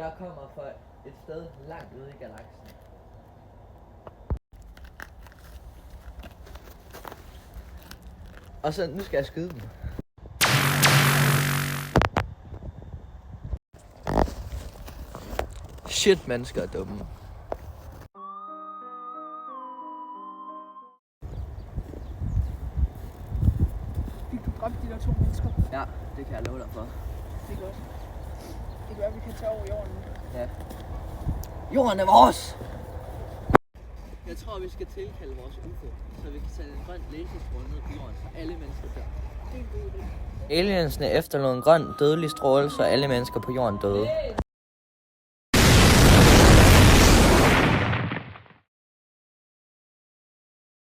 Jeg kommer fra et sted langt ude i galaksen. Og så nu skal jeg skyde dem. Shit, mennesker er dumme. Fik du dræbt de der 2 mennesker? Ja, det kan jeg love dig for. Det er godt. Det kan være, vi kan tage over jorden nu. Ja. Jorden er vores! Jeg tror, vi skal tilkalde vores UFO, så vi kan sende en grøn laserstråle ned på jorden, så alle mennesker dør. Det er en god idé. Aliensene efterlod en grøn dødelig stråle, så alle mennesker på jorden døde.